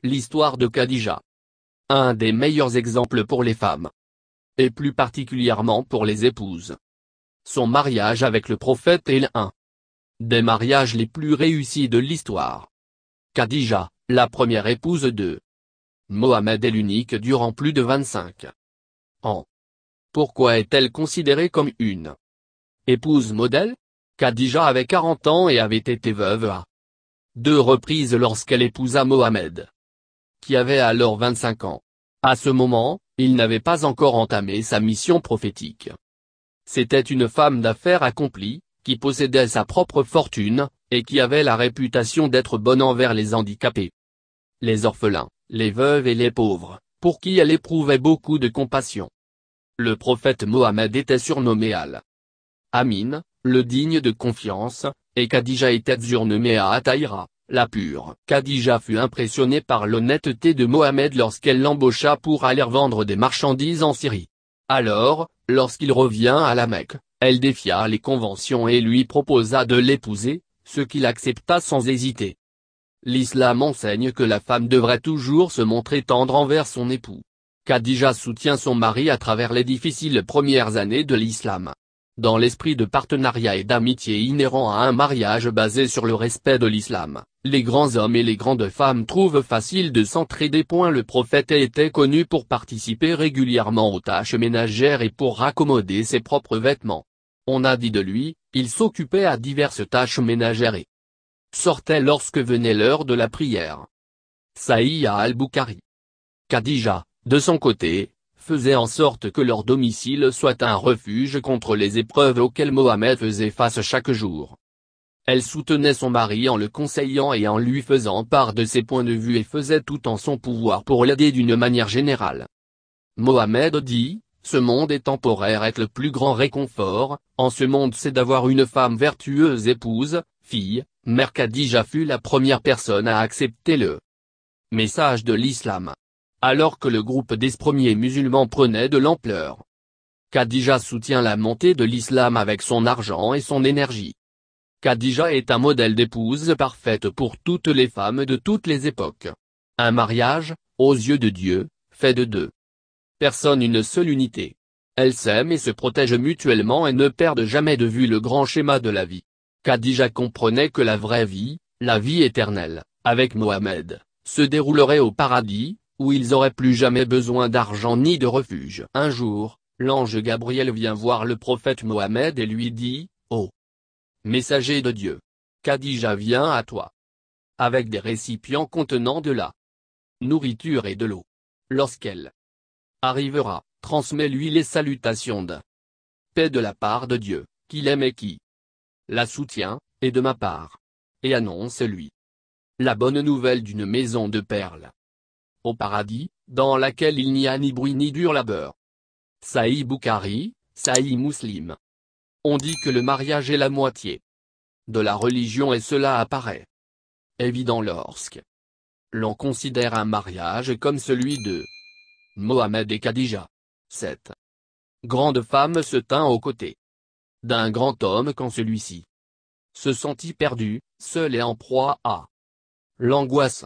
L'histoire de Khadija. Un des meilleurs exemples pour les femmes. Et plus particulièrement pour les épouses. Son mariage avec le prophète est l'un des mariages les plus réussis de l'histoire. Khadija, la première épouse de Mohammed est l'unique durant plus de 25 ans. Pourquoi est-elle considérée comme une épouse modèle? Khadija avait 40 ans et avait été veuve à 2 reprises lorsqu'elle épousa Mohammed, qui avait alors 25 ans. À ce moment, il n'avait pas encore entamé sa mission prophétique. C'était une femme d'affaires accomplie, qui possédait sa propre fortune, et qui avait la réputation d'être bonne envers les handicapés, les orphelins, les veuves et les pauvres, pour qui elle éprouvait beaucoup de compassion. Le prophète Mohammed était surnommé Al-Amin, le digne de confiance, et Khadija était surnommée At-Tahira, la pure. Khadija fut impressionnée par l'honnêteté de Mohammed lorsqu'elle l'embaucha pour aller vendre des marchandises en Syrie. Alors, lorsqu'il revient à la Mecque, elle défia les conventions et lui proposa de l'épouser, ce qu'il accepta sans hésiter. L'islam enseigne que la femme devrait toujours se montrer tendre envers son époux. Khadija soutient son mari à travers les difficiles premières années de l'islam. Dans l'esprit de partenariat et d'amitié inhérent à un mariage basé sur le respect de l'islam, les grands hommes et les grandes femmes trouvent facile de s'entraider. Le prophète était connu pour participer régulièrement aux tâches ménagères et pour raccommoder ses propres vêtements. On a dit de lui, il s'occupait à diverses tâches ménagères et sortait lorsque venait l'heure de la prière. Sahih al-Bukhari. Khadija, de son côté, faisait en sorte que leur domicile soit un refuge contre les épreuves auxquelles Mohammed faisait face chaque jour. Elle soutenait son mari en le conseillant et en lui faisant part de ses points de vue et faisait tout en son pouvoir pour l'aider d'une manière générale. Mohammed dit, ce monde est temporaire et le plus grand réconfort, en ce monde c'est d'avoir une femme vertueuse épouse, fille, mère. Khadija fut la première personne à accepter le message de l'islam, alors que le groupe des premiers musulmans prenait de l'ampleur. Khadija soutient la montée de l'islam avec son argent et son énergie. Khadija est un modèle d'épouse parfaite pour toutes les femmes de toutes les époques. Un mariage, aux yeux de Dieu, fait de 2 personnes une seule unité. Elles s'aiment et se protègent mutuellement et ne perdent jamais de vue le grand schéma de la vie. Khadija comprenait que la vraie vie, la vie éternelle, avec Mohammed, se déroulerait au paradis, où ils auraient plus jamais besoin d'argent ni de refuge. Un jour, l'ange Gabriel vient voir le prophète Mohammed et lui dit, « Ô messager de Dieu, Khadija vient à toi avec des récipients contenant de la nourriture et de l'eau. Lorsqu'elle arrivera, transmets-lui les salutations de paix de la part de Dieu, qu'il aime et qui la soutient, et de ma part. Et annonce-lui la bonne nouvelle d'une maison de perles au paradis, dans laquelle il n'y a ni bruit ni dur labeur. » Sahih Bukhari, Sahih Muslim. On dit que le mariage est la moitié de la religion et cela apparaît évident lorsque l'on considère un mariage comme celui de Mohammed et Khadija. Cette grande femme se tint aux côtés d'un grand homme quand celui-ci se sentit perdu, seul et en proie à l'angoisse.